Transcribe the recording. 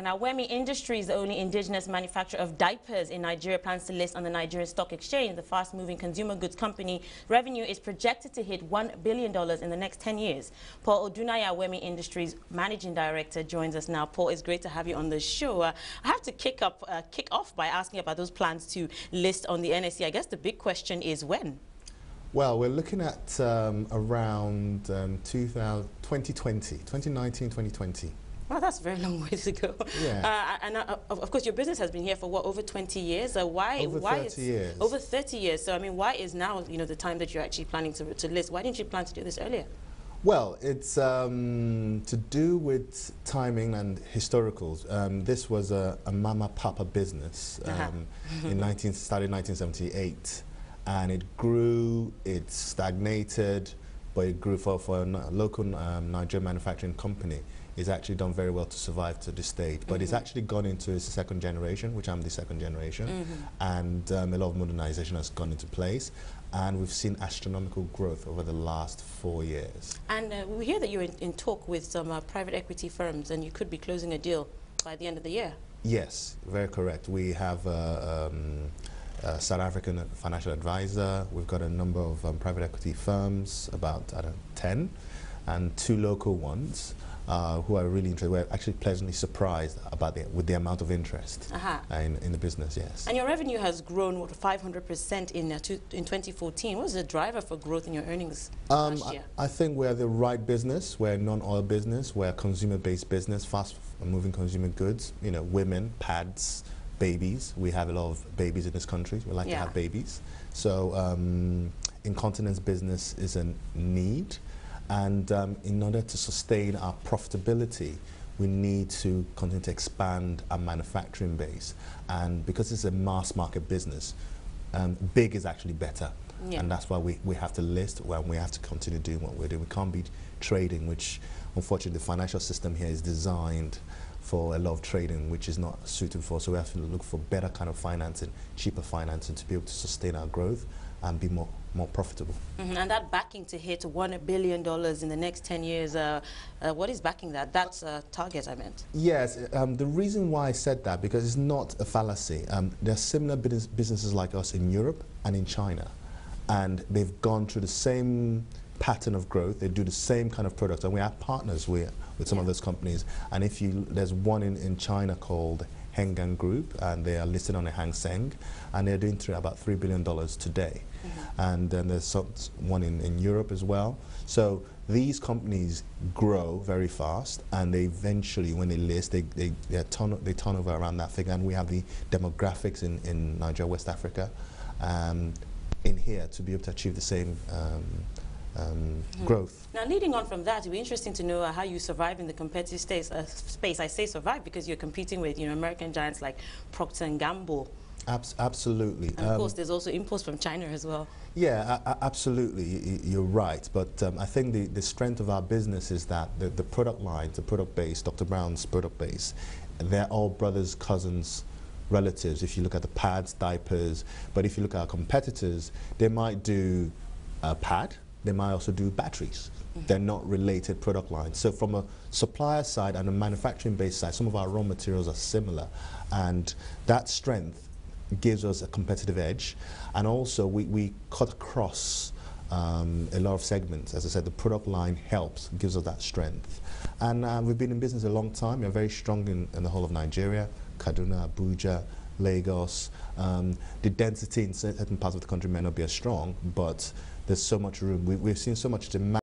Now, Wemy Industries, the only indigenous manufacturer of diapers in Nigeria, plans to list on the Nigerian Stock Exchange. The fast-moving consumer goods company revenue is projected to hit $1 billion in the next 10 years. Paul Odunaya, Wemy Industries Managing Director, joins us now. Paul, it's great to have you on the show. I have to kick off by asking about those plans to list on the NSE. I guess the big question is when? Well, we're looking at around 2019, 2020. Well, that's a very long way to go. Yeah. Of course, your business has been here for what, over 20 years? Why? Over 30 years. Over 30 years. So, I mean, why is now, the time that you're actually planning to list? Why didn't you plan to do this earlier? Well, it's to do with timing and historicals. This was a mama-papa business. Started in 1978, and it grew, it stagnated, but it grew for a local Nigerian manufacturing company. It's actually done very well to survive to this stage, but it's actually gone into its second generation, which I'm the second generation, and a lot of modernization has gone into place, and we've seen astronomical growth over the last 4 years. And we hear that you're in talk with some private equity firms, and you could be closing a deal by the end of the year. Yes, very correct. We have a South African financial advisor. We've got a number of private equity firms, about 10, and 2 local ones. Who are really interested. We're actually pleasantly surprised about with the amount of interest in the business, yes. And your revenue has grown, what, 500% in 2014. What was the driver for growth in your earnings last year? I think we're the right business. We're a non-oil business. We're a consumer-based business, fast-moving consumer goods, women, pads, babies. We have a lot of babies in this country. We like to have babies. So incontinence business is a need. And in order to sustain our profitability, we need to continue to expand our manufacturing base. And because it's a mass market business, big is actually better. And that's why we have to list, we have to continue doing what we're doing. We can't be trading, which unfortunately the financial system here is designed for a lot of trading, which is not suited for. So we have to look for better kind of financing, cheaper financing to be able to sustain our growth and be more profitable. And that backing to hit $1 billion in the next 10 years, what is backing that? That's a target, I meant. Yes, the reason why I said that, because it's not a fallacy. There are similar businesses like us in Europe and in China, and they've gone through the same pattern of growth. They do the same kind of products, and we are partners with some of those companies. And there's one in China called Hengang Group, and they are listed on the Hang Seng, and they're doing about $3 billion today. And then there's one in Europe as well. So these companies grow very fast, and they eventually, when they list, they turn over around that figure. And we have the demographics in Nigeria, West Africa, in here to be able to achieve the same growth. Now, leading on from that, it'd be interesting to know how you survive in the competitive space. I say survive because you're competing with American giants like Procter & Gamble. Absolutely. And of course, there's also imports from China as well. Yeah, absolutely. You're right. But I think the strength of our business is that the product lines, the product base, Dr. Brown's product base, they're all brothers, cousins, relatives. If you look at the pads, diapers, but if you look at our competitors, they might do a pad, they might also do batteries. They're not related product lines. So from a supplier side and a manufacturing base side, some of our raw materials are similar, and that strength gives us a competitive edge. And also we cut across a lot of segments. As I said, the product line gives us that strength. And we've been in business a long time. We're very strong in the whole of Nigeria, Kaduna, Abuja, Lagos. The density in certain parts of the country may not be as strong, but there's so much room. We've seen so much demand